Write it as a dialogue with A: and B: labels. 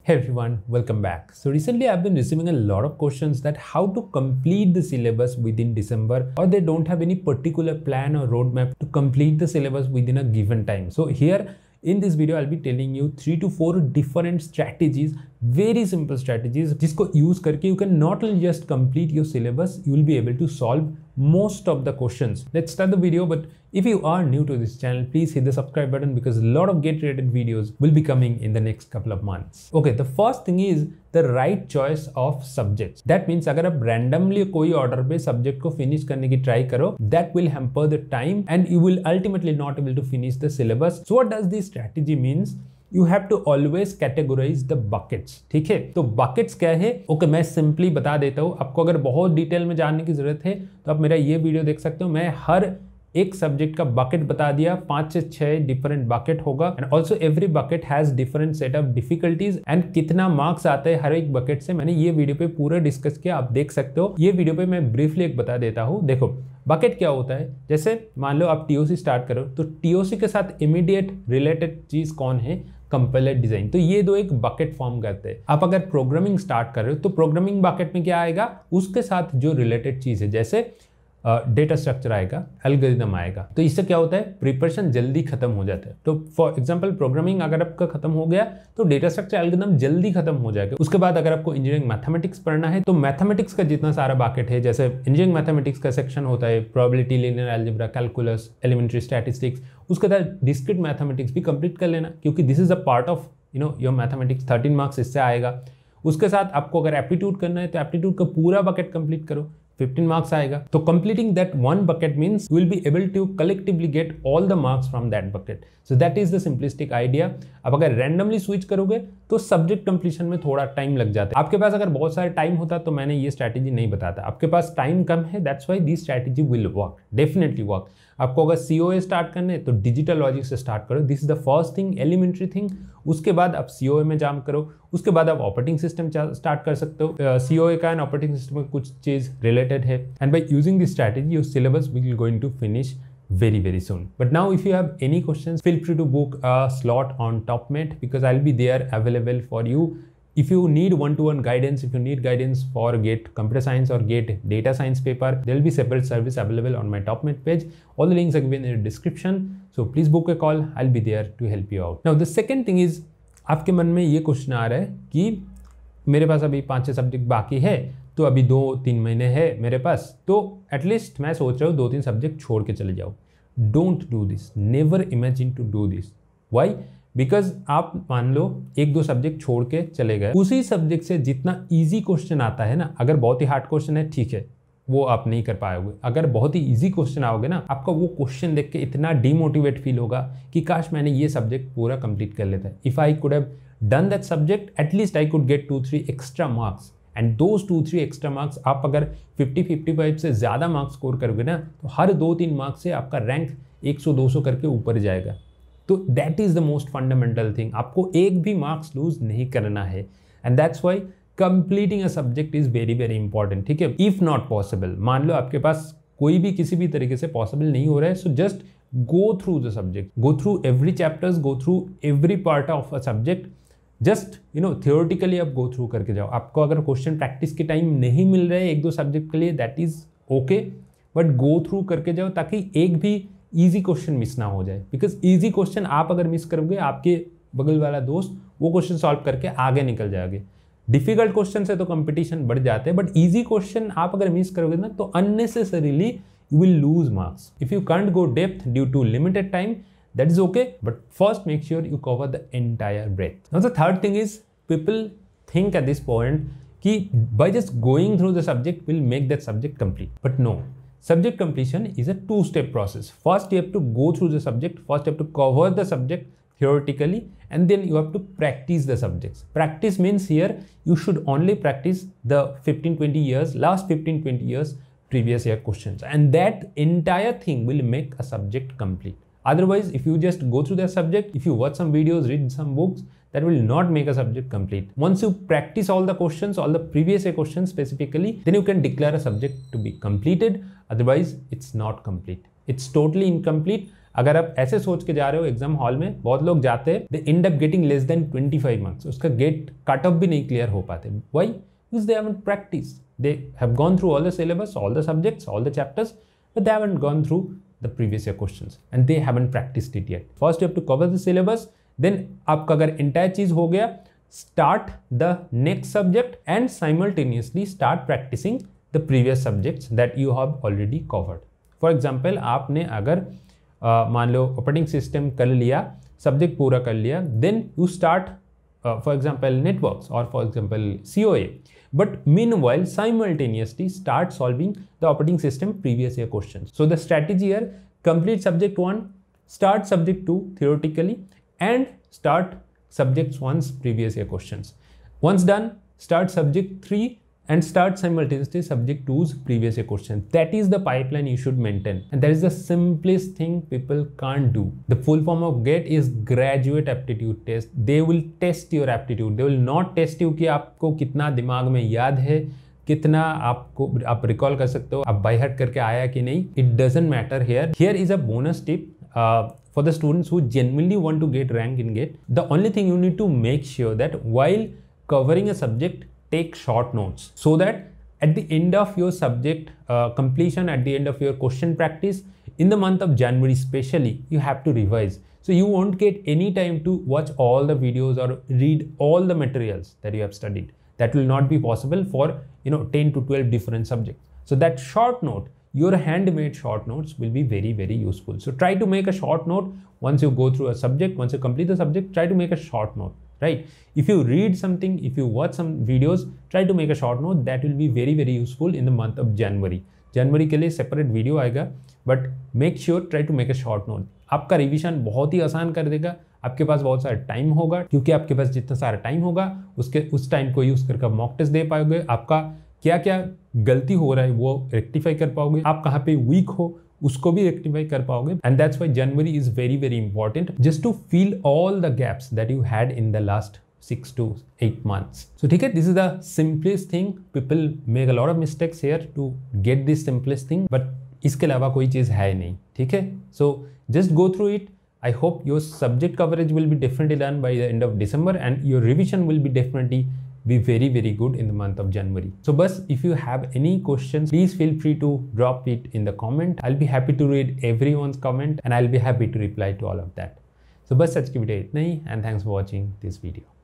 A: Hey everyone, welcome back. So recently I've been receiving a lot of questions that how to complete the syllabus within December, or they don't have any particular plan or roadmap to complete the syllabus within a given time. So here in this video I'll be telling you 3 to 4 different strategies, very simple strategies जिसको use करके you can not only just complete your syllabus, you will be able to solve most of the questions. Let's start the video, but if you are new to this channel, please hit the subscribe button because a lot of get related videos will be coming in the next couple of months. Okay, the first thing is the right choice of subjects. That means अगर आप randomly कोई order पे subject को finish करने की try करो, that will hamper the time and you will ultimately not able to finish the syllabus. So what does this strategy means? You have to always categorize the buckets. ठीक है, तो buckets क्या है? Okay, मैं simply बता देता हूँ. आपको अगर बहुत डिटेल में जानने की जरूरत है तो आप मेरा ये वीडियो देख सकते हो. मैं हर एक सब्जेक्ट का बकेट बता दिया, 5 से 6 डिफरेंट बकेट होगा and also every bucket has different set of difficulties and कितना मार्क्स आता है हर एक बकेट से. मैंने ये वीडियो पे पूरा डिस्कस किया, आप देख सकते हो. ये वीडियो पे मैं ब्रीफली एक बता देता हूँ. देखो बकेट क्या होता है, जैसे मान लो आप टीओसी स्टार्ट करो तो टीओसी के साथ इमीडिएट रिलेटेड चीज कौन है, कंपाइलर डिजाइन. तो ये दो एक बकेट फॉर्म करते हैं. आप अगर प्रोग्रामिंग स्टार्ट कर रहे हो तो प्रोग्रामिंग बकेट में क्या आएगा, उसके साथ जो रिलेटेड चीज है, जैसे डेटा स्ट्रक्चर आएगा, एल्गोरिथम आएगा. तो इससे क्या होता है, प्रिपरेशन जल्दी खत्म हो जाता है. तो फॉर एग्जांपल प्रोग्रामिंग अगर आपका खत्म हो गया तो डेटा स्ट्रक्चर एल्गोरिथम जल्दी खत्म हो जाएगा. उसके बाद अगर आपको इंजीनियरिंग मैथमेटिक्स पढ़ना है तो मैथमेटिक्स का जितना सारा बकेट है, जैसे इंजीनियरिंग मैथमेटिक्स का सेक्शन होता है probability, linear algebra, calculus, elementary statistics, उसके बाद डिस्क्रीट मैथमेटिक्स भी कंप्लीट कर लेना क्योंकि this is a part of your mathematics. 13 marks इससे आएगा. उसके साथ आपको अगर एप्टीट्यूड करना है तो एप्टीट्यूड का पूरा बकेट कंप्लीट करो, 15 मार्क्स आएगा. तो completing that one bucket means you will be able to collectively get all the marks from that bucket. So that is the simplistic idea. अब अगर रैंडमली स्विच करोगे तो सब्जेक्ट कंप्लीशन में थोड़ा time लग जाता है. आपके पास अगर बहुत सारा टाइम होता तो मैंने ये स्ट्रैटेजी नहीं बताता. आपके पास टाइम कम है, that's why this strategy will work, definitely work. आपको अगर सीओए स्टार्ट करने है तो डिजिटल लॉजिक से स्टार्ट करो. This is the first thing, elementary thing. उसके बाद आप सीओए में जाम करो. उसके बाद आप ऑपरेटिंग सिस्टम स्टार्ट कर सकते हो. सीओए का एंड ऑपरेटिंग सिस्टम में कुछ चीज रिलेटेड है and by using this strategy your syllabus will going to finish very soon. But now if you have any questions, feel free to book a slot on TopMate because I'll be there available for you. If you need one-to-one guidance, if you need guidance for GATE computer science or GATE data science paper, there will be separate service available on my TopMate page. All the links are given in the description. So please book a call. I'll be there to help you out. Now the second thing is, आपके मन में ये question आ रहा है कि मेरे पास अभी 5-6 subject बाकी है, तो अभी 2-3 महीने है मेरे पास, तो एटलीस्ट मैं सोच रहा हूँ 2-3 सब्जेक्ट छोड़ के चले जाओ. Don't do this, never imagine to do this. Why? Because आप मान लो 1-2 सब्जेक्ट छोड़ के चले गए, उसी सब्जेक्ट से जितना इजी क्वेश्चन आता है ना, अगर बहुत ही हार्ड क्वेश्चन है ठीक है वो आप नहीं कर पाओगे. अगर बहुत ही इजी क्वेश्चन आओगे ना, आपका वो क्वेश्चन देख के इतना डिमोटिवेट फील होगा कि काश मैंने ये सब्जेक्ट पूरा कंप्लीट कर लेता. If I could have done that subject, at least I could get 2-3 extra marks. And those 2-3 extra marks, आप अगर 50-55 से ज़्यादा मार्क्स स्कोर करोगे ना तो हर 2-3 मार्क्स से आपका रैंक 100-200 करके ऊपर जाएगा. तो that is the most fundamental thing. आपको एक भी मार्क्स लूज नहीं करना है and that's why completing a subject is very important. ठीक है, इफ़ नॉट पॉसिबल, मान लो आपके पास कोई भी किसी भी तरीके से पॉसिबल नहीं हो रहा है, so just go through the subject, go through every chapters, go through every part of a subject. Just theoretically आप गो थ्रू करके जाओ. आपको अगर क्वेश्चन प्रैक्टिस के टाइम नहीं मिल रहे 1-2 सब्जेक्ट के लिए, that is okay, but go through करके जाओ ताकि एक भी इजी क्वेश्चन मिस ना हो जाए. बिकॉज इजी क्वेश्चन आप अगर मिस करोगे, आपके बगल वाला दोस्त वो क्वेश्चन सॉल्व करके आगे निकल जाएंगे. डिफिकल्ट क्वेश्चन से तो कंपटीशन बढ़ जाते हैं, बट इजी क्वेश्चन आप अगर मिस करोगे ना तो unnecessarily you will lose marks. If you can't go depth due to limited time, that is okay, but first make sure you cover the entire breadth. Now the third thing is, people think at this point कि by just going through the subject will make that subject complete, but no. Subject completion is a 2-step process. First you have to go through the subject, first you have to cover the subject theoretically, and then you have to practice the subjects. Practice means here you should only practice the 15-20 years, last 15-20 years previous year questions, and that entire thing will make a subject complete. Otherwise, if you just go through the subject, if you watch some videos, read some books, that will not make a subject complete. Once you practice all the questions, all the previous year questions specifically, then you can declare a subject to be completed. Otherwise, it's not complete. It's totally incomplete अगर आप ऐसे सोच के जा रहे हो exam hall में, बहुत लोग जाते हैं, they end up getting less than 25 marks, उसका गेट कट ऑफ भी नहीं क्लियर हो पाते। Why? Because they haven't practice, they have gone through all the syllabus, all the subjects, all the chapters, but they haven't gone through the previous year questions and they haven't practised it yet. First you have to cover the syllabus, then आपका अगर entire चीज हो गया, start the next subject and simultaneously start practicing the previous subjects that you have already covered. For example, आपने अगर मान लो operating system कर लिया, सब्जेक्ट पूरा कर लिया, then you start for example networks or for example COA, but meanwhile simultaneously start solving the operating system previous year questions. So the strategy here, complete subject 1, start subject 2 theoretically and start subjects 1's previous year questions. Once done, start subject 3 and start simultaneously subject 2's previous year questions. That is the pipeline you should maintain, and that is the simplest thing people can't do. The full form of GATE is Graduate Aptitude Test. They will test your aptitude. They will not test you कि आपको कितना दिमाग में याद है, कितना आपको आप रिकॉल कर सकते हो, आप बाय हार्ट करके आया कि नहीं. It doesn't matter here. Here is a bonus tip. For the students who genuinely want to get rank in GATE, the only thing you need to make sure that while covering a subject, take short notes so that at the end of your subject completion, at the end of your question practice, in the month of January especially, you have to revise. So you won't get any time to watch all the videos or read all the materials that you have studied. That will not be possible for 10 to 12 different subjects. So that short note, your handmade short notes will be very, very useful. So try to make a short note once you go through a subject, once you complete the subject, try to make a short note, right? If you read something, if you watch some videos, try to make a short note. That will be very, very useful in the month of January. जनवरी के लिए separate video आएगा, but make sure try to make a short note. आपका revision बहुत ही आसान कर देगा. आपके पास बहुत सारा टाइम होगा, क्योंकि आपके पास जितना सारा टाइम होगा उस टाइम को यूज करके मॉक टेस्ट दे पाओगे. आपका क्या क्या गलती हो रहा है वो रेक्टिफाई कर पाओगे, आप कहाँ पे वीक हो उसको भी रेक्टिफाई कर पाओगे. And that's why January is very very important, just to fill all the gaps that you had in the last 6 to 8 months. So ठीक है, this is the simplest thing. People make a lot of mistakes here to get this simplest thing, but इसके अलावा कोई चीज़ है नहीं. ठीक है, so just go through it. I hope your subject coverage will be definitely done by the end of December, and your revision will be definitely be very very good in the month of January. So bus, if you have any questions, please feel free to drop it in the comment. I'll be happy to read everyone's comment and I'll be happy to reply to all of that. So बस आज की video इतना ही, and thanks for watching this video.